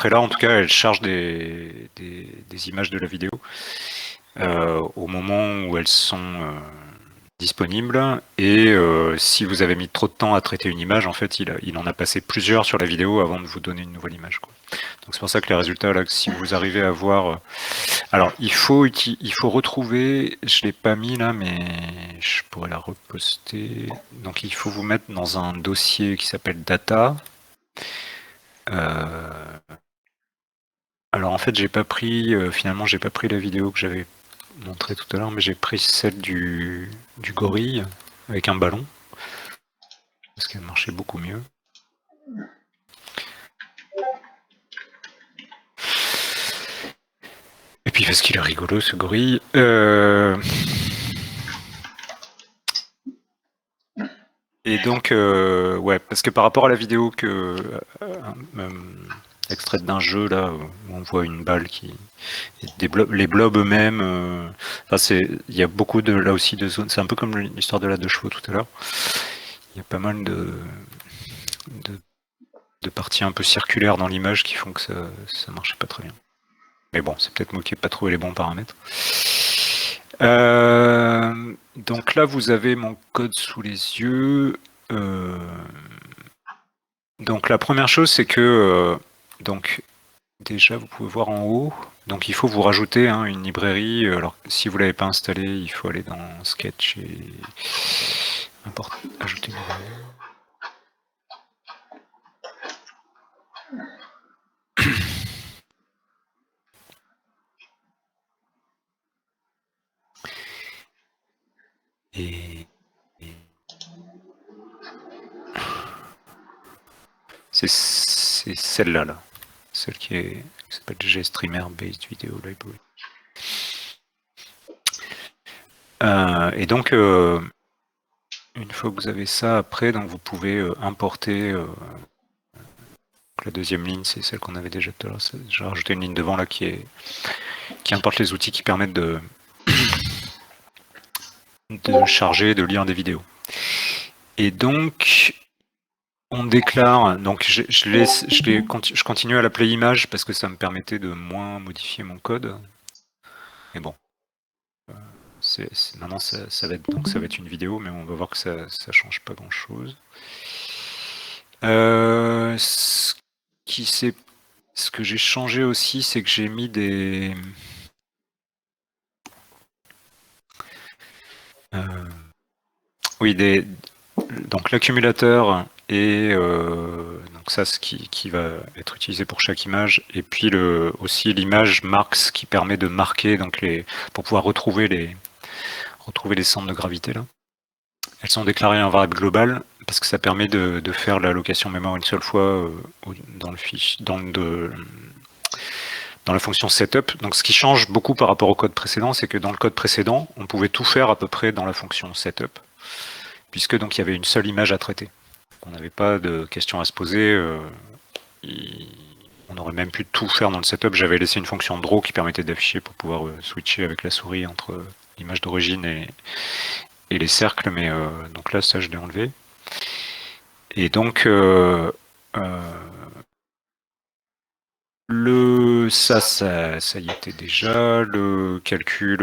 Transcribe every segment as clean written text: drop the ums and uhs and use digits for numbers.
après là, en tout cas, elle charge des images de la vidéo au moment où elles sont disponibles. Et si vous avez mis trop de temps à traiter une image, en fait, il en a passé plusieurs sur la vidéo avant de vous donner une nouvelle image, quoi. Donc c'est pour ça que les résultats, là, si vous arrivez à voir... Alors, il faut retrouver, je l'ai pas mis là, mais je pourrais la reposter. Donc il faut vous mettre dans un dossier qui s'appelle Data. Alors en fait, j'ai pas pris, finalement, j'ai pas pris la vidéo que j'avais montrée tout à l'heure, mais j'ai pris celle du gorille avec un ballon, parce qu'elle marchait beaucoup mieux. Et puis parce qu'il est rigolo, ce gorille. Et donc, ouais, parce que par rapport à la vidéo extraite d'un jeu là, où on voit une balle qui, les blobs eux-mêmes. Enfin, il y a beaucoup de là aussi de zones. C'est un peu comme l'histoire de la 2 chevaux tout à l'heure. Il y a pas mal de parties un peu circulaires dans l'image qui font que ça marchait pas très bien. Mais bon, c'est peut-être moi qui n'ai pas trouvé les bons paramètres. Donc là, vous avez mon code sous les yeux. Donc la première chose, c'est que donc déjà, vous pouvez voir en haut. Donc il faut vous rajouter une librairie. Alors si vous l'avez pas installée, il faut aller dans Sketch et ajouter une librairie. Et c'est celle-là, là. Celle qui s'appelle GStreamer Based Video Library. Et donc, une fois que vous avez ça, après, donc vous pouvez importer. La deuxième ligne, c'est celle qu'on avait déjà tout à l'heure. J'ai rajouté une ligne devant là qui importe les outils qui permettent de charger, de lire des vidéos. Et donc, on déclare, donc je continue à l'appeler image parce que ça me permettait de moins modifier mon code. Mais bon, maintenant ça va être une vidéo, mais on va voir que ça change pas grand chose. Ce que j'ai changé aussi, c'est que j'ai mis des... oui, donc l'accumulateur et donc ça, ce qui va être utilisé pour chaque image, et puis aussi l'image marks qui permet de marquer donc pour pouvoir retrouver les centres de gravité là. Elles sont déclarées en variable globale parce que ça permet de faire l'allocation mémoire une seule fois dans le fichier, dans la fonction setup. Donc ce qui change beaucoup par rapport au code précédent, c'est que dans le code précédent, on pouvait tout faire à peu près dans la fonction setup, puisque donc il y avait une seule image à traiter. On n'avait pas de questions à se poser. On aurait même pu tout faire dans le setup. J'avais laissé une fonction draw qui permettait d'afficher pour pouvoir switcher avec la souris entre l'image d'origine et les cercles, mais donc là, ça, je l'ai enlevé. Et donc, ça y était déjà. Le calcul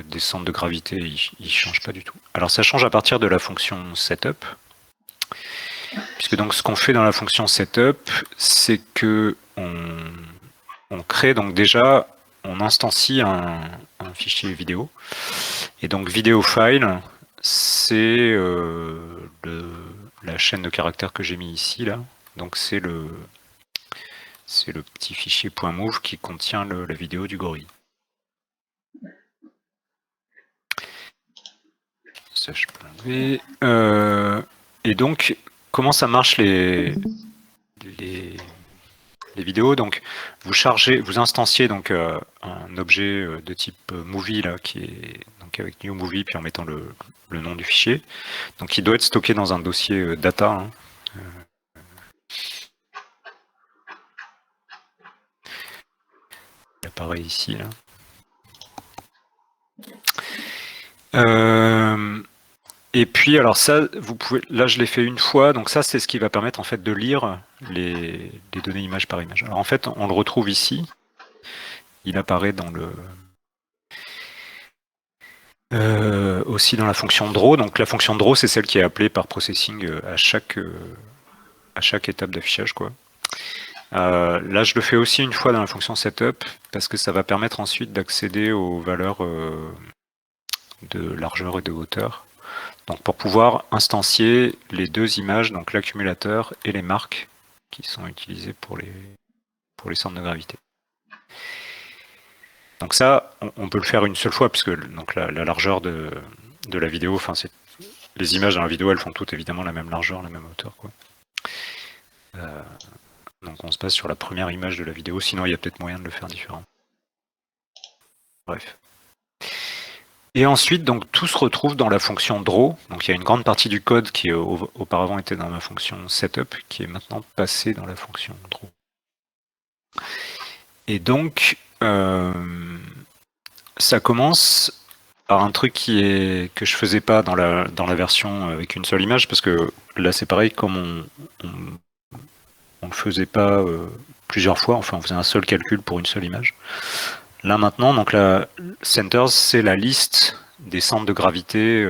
des centres de gravité, il change pas du tout. Alors, ça change à partir de la fonction setup. Puisque donc ce qu'on fait dans la fonction setup, c'est que on crée donc déjà, on instancie un fichier vidéo. Et donc vidéo file, c'est la chaîne de caractères que j'ai mis ici là. Donc c'est le petit fichier .move qui contient la vidéo du gorille. Ça je peux l'enlever. Et donc comment ça marche les vidéos? Donc vous instanciez donc un objet de type movie là qui est donc avec new movie puis en mettant le nom du fichier. Donc il doit être stocké dans un dossier data. Il apparaît ici là. Et puis alors ça, vous pouvez, là je l'ai fait une fois, donc ça c'est ce qui va permettre en fait de lire les données image par image. Alors en fait on le retrouve ici, il apparaît dans le aussi dans la fonction draw. Donc la fonction draw c'est celle qui est appelée par processing à chaque étape d'affichage quoi. Là je le fais aussi une fois dans la fonction setup parce que ça va permettre ensuite d'accéder aux valeurs de largeur et de hauteur. Donc pour pouvoir instancier les deux images, donc l'accumulateur et les marques qui sont utilisées pour les centres de gravité. Donc ça, on peut le faire une seule fois, puisque donc la largeur de la vidéo, enfin les images dans la vidéo, elles font toutes évidemment la même largeur, la même hauteur, quoi. Donc on se passe sur la première image de la vidéo, sinon il y a peut-être moyen de le faire différent. Bref. Et ensuite, donc tout se retrouve dans la fonction draw. Donc il y a une grande partie du code qui auparavant était dans ma fonction setup, qui est maintenant passé dans la fonction draw. Et donc ça commence par un truc que je faisais pas dans la version avec une seule image, parce que là c'est pareil, comme on le faisait pas plusieurs fois, enfin on faisait un seul calcul pour une seule image. Là maintenant, donc la centers, c'est la liste des centres de gravité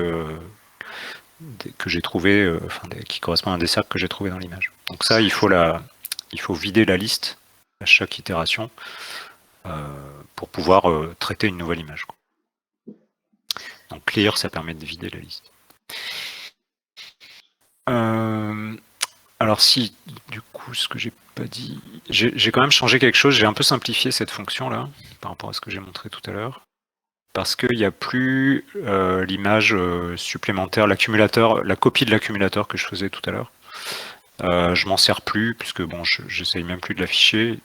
que j'ai trouvé, qui correspondent à des cercles que j'ai trouvé dans l'image. Donc ça, il faut vider la liste à chaque itération pour pouvoir traiter une nouvelle image, quoi. Donc clear, ça permet de vider la liste. Alors si, du coup, ce que j'ai pas dit, j'ai quand même changé quelque chose, j'ai un peu simplifié cette fonction là, par rapport à ce que j'ai montré tout à l'heure, parce qu'il n'y a plus l'image supplémentaire, l'accumulateur, la copie de l'accumulateur que je faisais tout à l'heure. Je m'en sers plus, puisque bon, j'essaye même plus de l'afficher.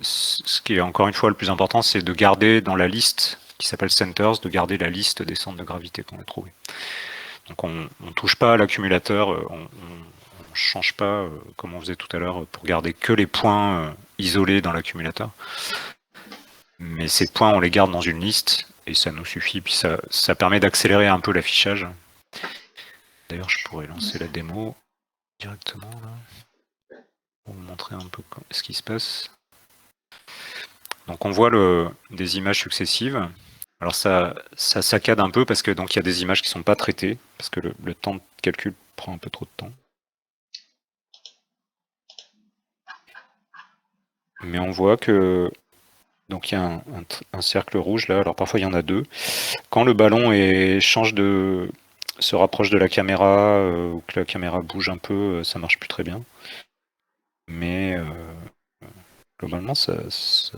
Ce qui est encore une fois le plus important, c'est de garder dans la liste qui s'appelle centers, de garder la liste des centres de gravité qu'on a trouvés. Donc on touche pas à l'accumulateur, on change pas comme on faisait tout à l'heure pour garder que les points isolés dans l'accumulateur. Mais ces points, on les garde dans une liste et ça nous suffit. Puis ça permet d'accélérer un peu l'affichage. D'ailleurs, je pourrais lancer la démo directement là, pour vous montrer un peu ce qui se passe. Donc on voit des images successives. Alors ça saccade un peu parce que donc il y a des images qui sont pas traitées parce que le temps de calcul prend un peu trop de temps. Mais on voit que donc il y a un cercle rouge là. Alors parfois il y en a deux. Quand le ballon se rapproche de la caméra ou que la caméra bouge un peu, ça marche plus très bien. Mais globalement ça se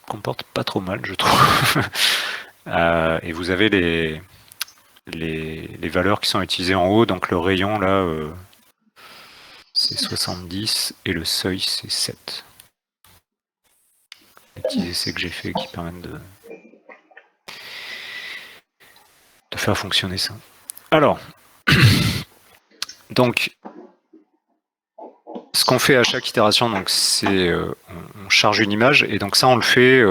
comporte pas trop mal, je trouve. Et vous avez les valeurs qui sont utilisées en haut, donc le rayon là c'est 70 et le seuil c'est 7. Les petits essais que j'ai fait qui permettent de faire fonctionner ça. Alors, donc ce qu'on fait à chaque itération, donc c'est on charge une image et donc ça on le fait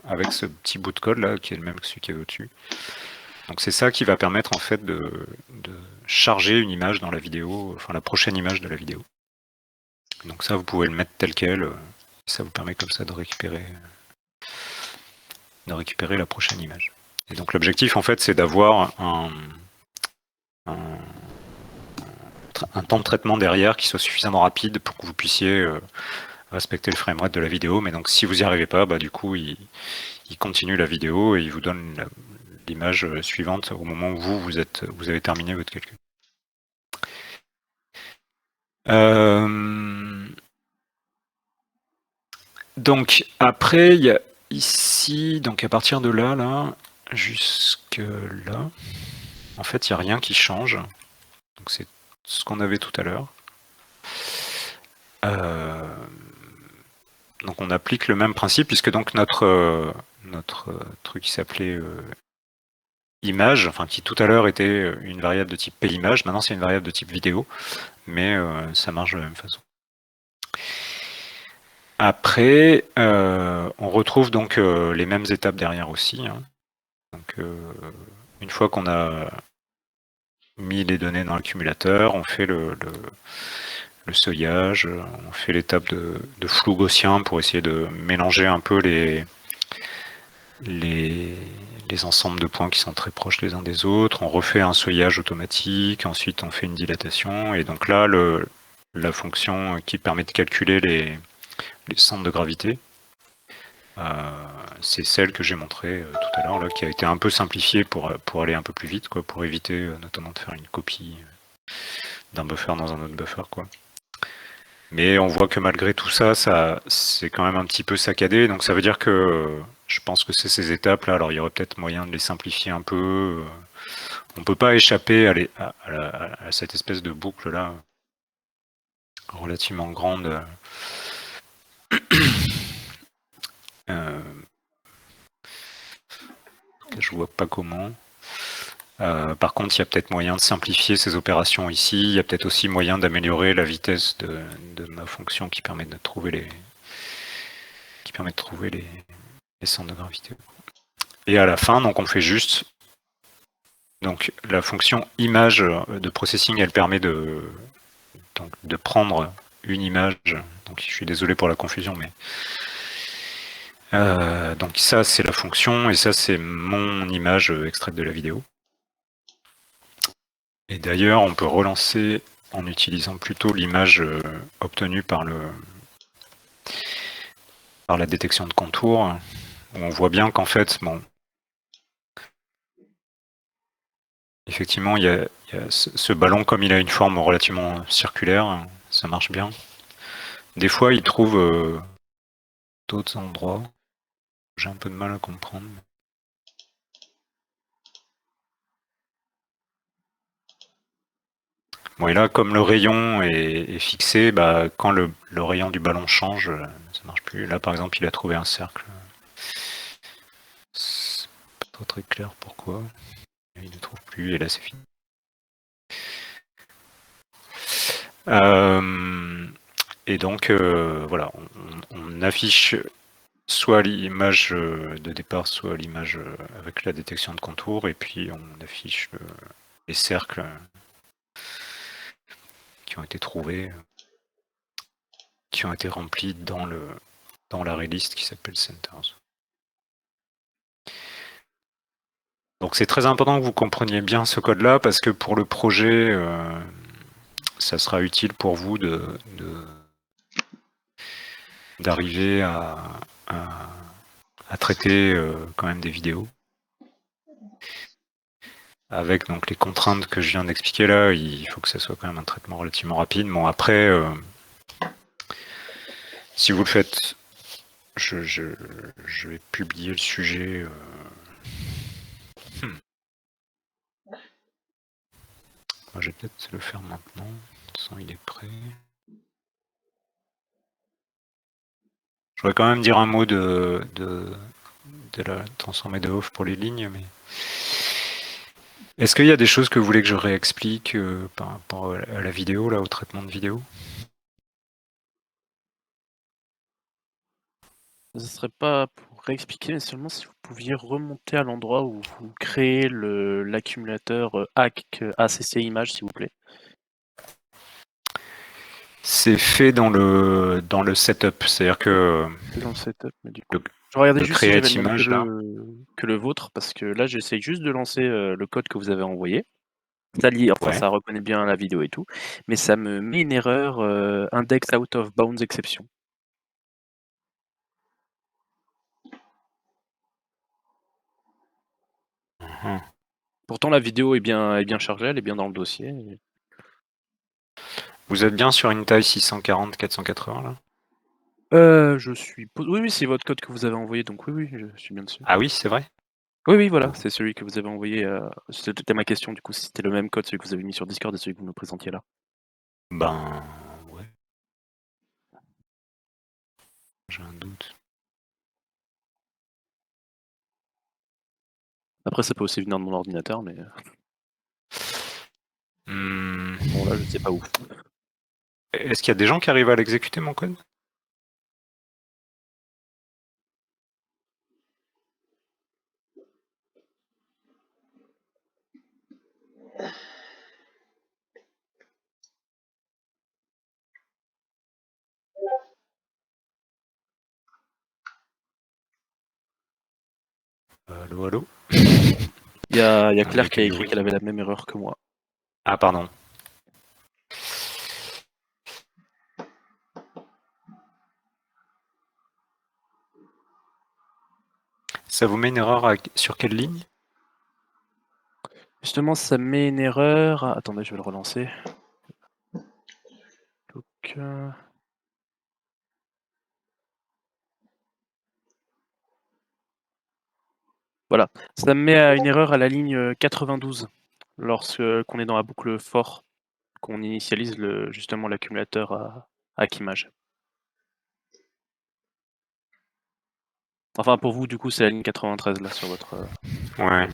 avec ce petit bout de code là qui est le même que celui qui est au-dessus. Donc c'est ça qui va permettre en fait de charger une image dans la vidéo, enfin la prochaine image de la vidéo. Donc ça vous pouvez le mettre tel quel, ça vous permet comme ça de récupérer la prochaine image. Et donc l'objectif en fait c'est d'avoir un temps de traitement derrière qui soit suffisamment rapide pour que vous puissiez respecter le framerate de la vidéo. Mais donc si vous n'y arrivez pas, bah, du coup il continue la vidéo et il vous donne l'image suivante au moment où vous avez terminé votre calcul. Donc après il y a ici, donc à partir de là jusque là, en fait il n'y a rien qui change. Donc c'est ce qu'on avait tout à l'heure. Donc on applique le même principe puisque donc notre truc qui s'appelait image, enfin qui tout à l'heure était une variable de type pimage, maintenant c'est une variable de type vidéo, mais ça marche de la même façon. Après, on retrouve donc les mêmes étapes derrière aussi. Hein. Donc une fois qu'on a mis les données dans l'accumulateur, on fait le seuillage, on fait l'étape de flou gaussien pour essayer de mélanger un peu les, les ensembles de points qui sont très proches les uns des autres. On refait un seuillage automatique, ensuite on fait une dilatation, et donc là, la fonction qui permet de calculer les centres de gravité, c'est celle que j'ai montrée tout à l'heure, là, qui a été un peu simplifiée pour aller un peu plus vite, quoi, pour éviter notamment de faire une copie d'un buffer dans un autre buffer, quoi. Mais on voit que malgré tout ça, c'est quand même un petit peu saccadé. Donc ça veut dire que je pense que c'est ces étapes-là. Alors il y aurait peut-être moyen de les simplifier un peu. On peut pas échapper à cette espèce de boucle-là, relativement grande. Je vois pas comment. Par contre, il y a peut-être moyen de simplifier ces opérations ici. Il y a peut-être aussi moyen d'améliorer la vitesse de ma fonction qui permet de trouver les centres de gravité. Et à la fin, donc on fait juste. Donc la fonction image de processing, elle permet de prendre une image. Donc je suis désolé pour la confusion, mais donc ça c'est la fonction et ça c'est mon image extraite de la vidéo. Et d'ailleurs, on peut relancer en utilisant plutôt l'image obtenue par la détection de contour, où on voit bien qu'en fait, bon, effectivement, il y a ce ballon, comme il a une forme relativement circulaire, ça marche bien. Des fois, il trouve d'autres endroits. J'ai un peu de mal à comprendre. Bon, et là, comme le rayon est fixé, bah, quand le rayon du ballon change, ça marche plus. Là, par exemple, il a trouvé un cercle. C'est pas trop très clair pourquoi. Il ne trouve plus, et là, c'est fini. Et donc, voilà, on affiche soit l'image de départ, soit l'image avec la détection de contour, et puis on affiche les cercles qui ont été trouvés, qui ont été remplis dans l'array list qui s'appelle centers. Donc c'est très important que vous compreniez bien ce code-là, parce que pour le projet, ça sera utile pour vous d'arriver à traiter quand même des vidéos. Avec donc les contraintes que je viens d'expliquer là, il faut que ça soit quand même un traitement relativement rapide. Bon, après, si vous le faites, je vais publier le sujet. Moi, je vais peut-être le faire maintenant. De toute façon, il est prêt. Je voudrais quand même dire un mot de la transformée de off pour les lignes, mais est-ce qu'il y a des choses que vous voulez que je réexplique par rapport à la vidéo, là, au traitement de vidéo? Ce serait pas pour réexpliquer, mais seulement si vous pouviez remonter à l'endroit où vous créez l'accumulateur ACC image, s'il vous plaît. C'est fait dans le setup, c'est-à-dire que C'est dans le setup, mais du coup. Je regardais le juste si j'avais create le même image là. que le vôtre, parce que là j'essaye juste de lancer le code que vous avez envoyé. Ça lit, enfin Ouais. ça reconnaît bien la vidéo et tout, mais ça me met une erreur index out of bounds exception. Pourtant la vidéo est bien chargée, elle est bien dans le dossier. Vous êtes bien sur une taille 640-480 là? Je suis. Oui, oui, c'est votre code que vous avez envoyé, donc oui, oui, je suis bien dessus. Ah oui, c'est vrai? Oui, oui, voilà, c'est celui que vous avez envoyé. C'était ma question, du coup, si c'était le même code, celui que vous avez mis sur Discord et celui que vous nous présentiez là. Ben ouais, j'ai un doute. Après, ça peut aussi venir de mon ordinateur, mais bon, là, je sais pas où. Est-ce qu'il y a des gens qui arrivent à l'exécuter mon code? Allô, allô? Il y a Il y Claire a qui a quel écrit bruit? qu'elle avait la même erreur que moi. Ah, pardon. Ça vous met une erreur sur quelle ligne? Justement, ça met une erreur. Ah, attendez, je vais le relancer. Donc, voilà, ça me met une erreur à la ligne 92 lorsqu'on est dans la boucle for, qu'on initialise justement l'accumulateur à image. Enfin, pour vous, du coup, c'est la ligne 93 là sur votre. Ouais.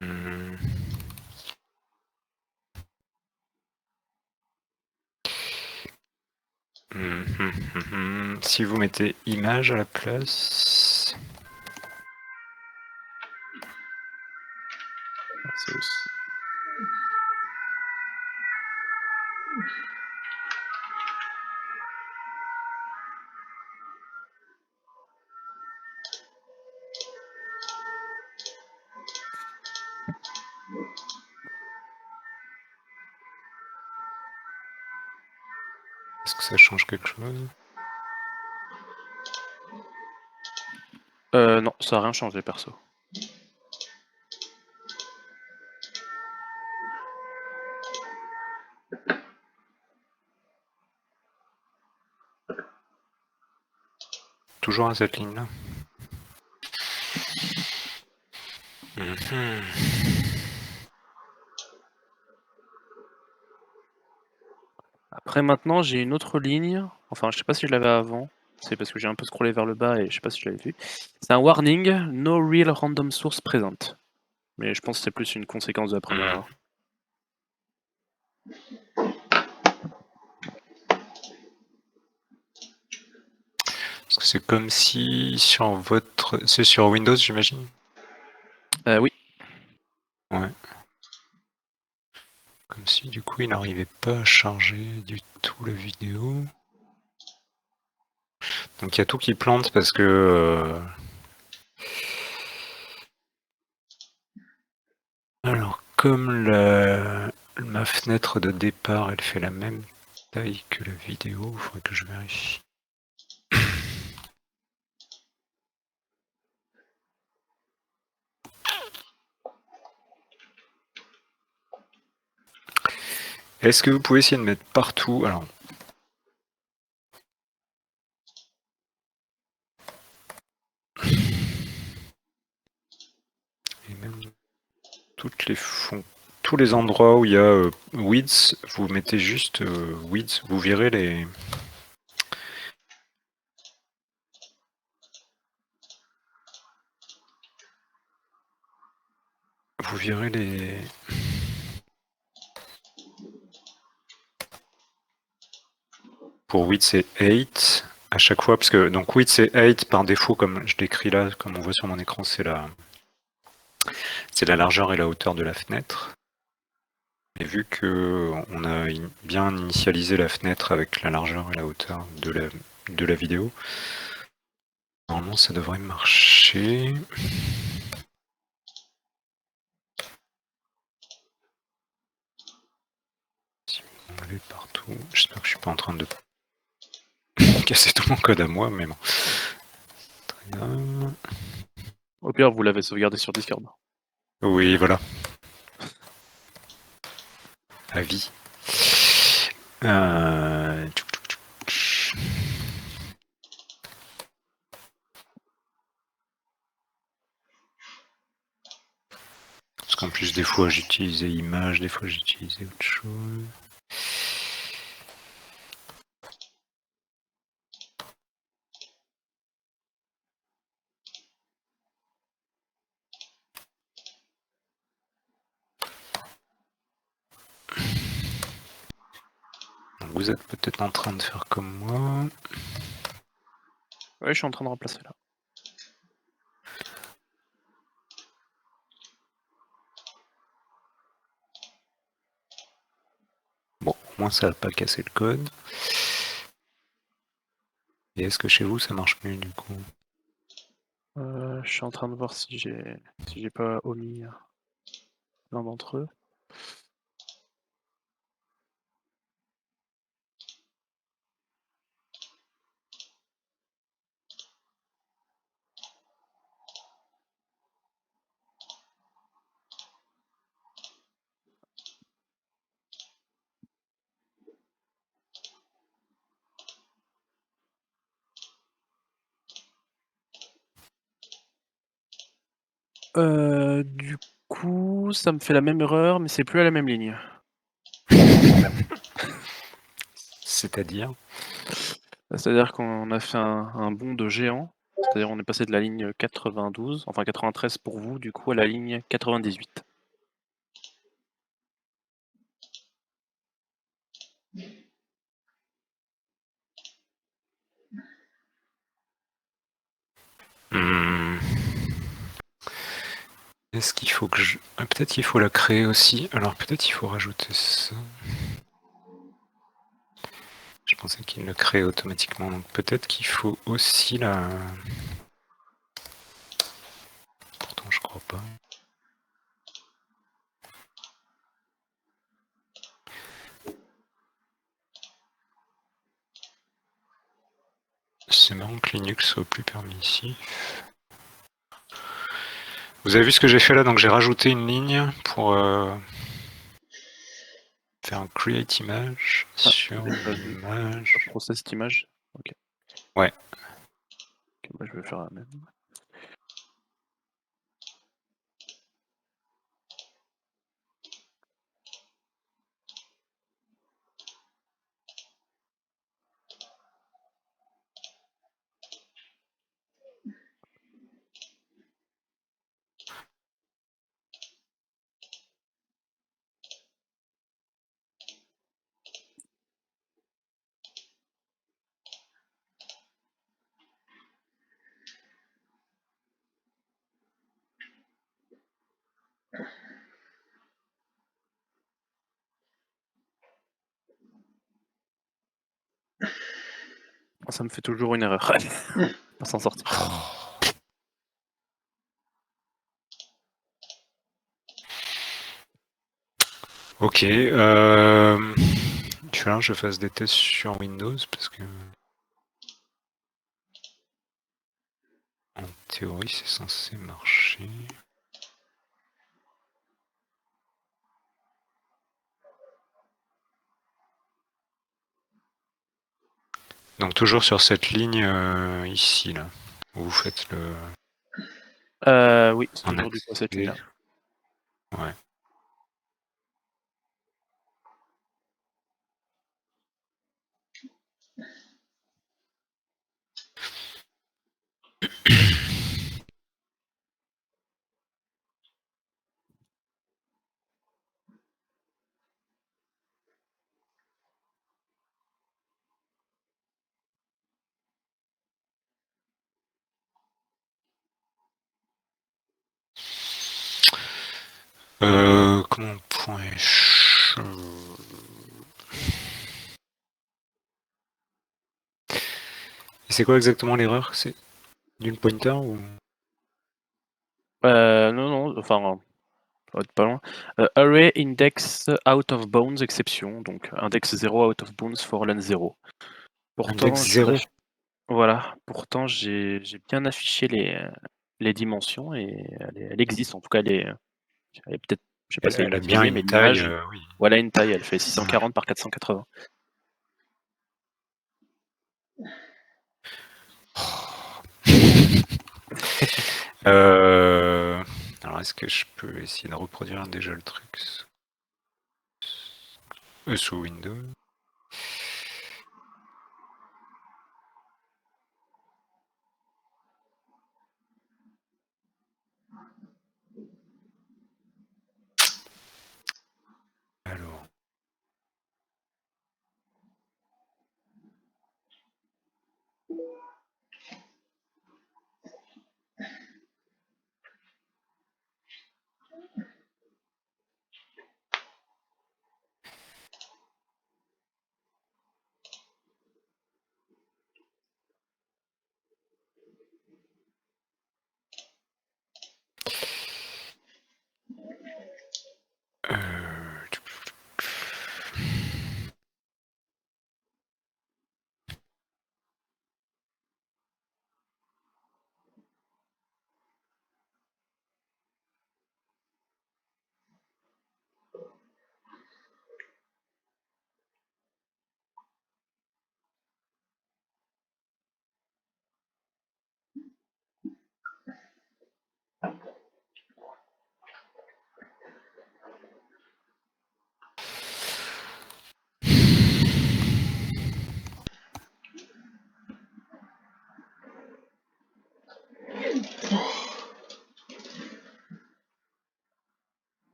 Hmm. Si vous mettez image à la place. C'est aussi. Est-ce que ça change quelque chose? Non, ça n'a rien changé perso. Toujours à cette ligne-là. Après, maintenant, j'ai une autre ligne. Enfin, je sais pas si je l'avais avant. C'est parce que j'ai un peu scrollé vers le bas et je sais pas si je l'avais vu. C'est un warning, no real random source present. Mais je pense que c'est plus une conséquence de la première erreur. Parce que c'est comme si sur votre... C'est sur Windows, j'imagine? Oui. Ouais. Comme si du coup il n'arrivait pas à charger du tout la vidéo. Donc il y a tout qui plante parce que... Alors comme ma fenêtre de départ elle fait la même taille que la vidéo, il faudrait que je vérifie. Est-ce que vous pouvez essayer de mettre partout... Alors... Et même toutes les fonds... Tous les endroits où il y a width, vous mettez juste width, vous virez les... Vous virez les... Pour width c'est 8 à chaque fois, parce que donc width c'est 8 par défaut, comme je l'écris là, comme on voit sur mon écran, c'est la largeur et la hauteur de la fenêtre. Et vu que on a bien initialisé la fenêtre avec la largeur et la hauteur de la vidéo, normalement ça devrait marcher. Si on l'enlève partout, j'espère que je suis pas en train de casser tout mon code à moi, mais bon. Très bien. Au pire, vous l'avez sauvegardé sur Discord. Oui, voilà. Avis. Parce qu'en plus, des fois, j'utilisais image, des fois, j'utilisais autre chose. Donc, vous êtes peut-être en train de faire comme moi. Oui, je suis en train de remplacer là. Bon, au moins, ça va pas casser le code. Et est-ce que chez vous ça marche mieux du coup? Je suis en train de voir si j'ai pas omis l'un d'entre eux. Du coup, ça me fait la même erreur, mais c'est plus à la même ligne. C'est-à-dire? C'est-à-dire qu'on a fait un bond de géant. C'est-à-dire on est passé de la ligne 92, enfin 93 pour vous, du coup à la ligne 98. Hmm. Est-ce qu'il faut que je... Peut-être qu'il faut la créer aussi. Alors peut-être il faut rajouter ça. Je pensais qu'il le crée automatiquement. Donc peut-être qu'il faut aussi la... Pourtant je crois pas. C'est marrant que Linux soit plus permissif. Vous avez vu ce que j'ai fait là? Donc j'ai rajouté une ligne pour faire un create image sur J'ai pas vu. l'image. Process cette image. Ok. Ouais. Ok, moi je vais faire la même. Ça me fait toujours une erreur. Pour s'en sortir. Ok. Tu vois, je fasse des tests sur Windows parce que en théorie c'est censé marcher. Donc toujours sur cette ligne ici là, où vous faites le Oui, c'est en toujours du coup cette accès. ligne-là. Ouais. Comment pourrais-je... Et c'est quoi exactement l'erreur? C'est d'une pointer ou... Non, non, enfin, ça va être pas loin. Array index out of bounds exception, donc index 0 out of bounds for len 0. Index Pourtant, 0. voilà, pourtant j'ai bien affiché les dimensions et elle existe. En tout cas, elle est peut-être, je sais pas si elle est Elle a bien inutilisée, mais une taille, l'image, oui. voilà une taille, elle fait Ouais. 640 par 480. Alors est-ce que je peux essayer de reproduire déjà le truc sous Windows? Alors.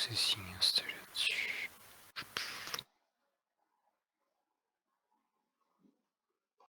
processing installé là-dessus.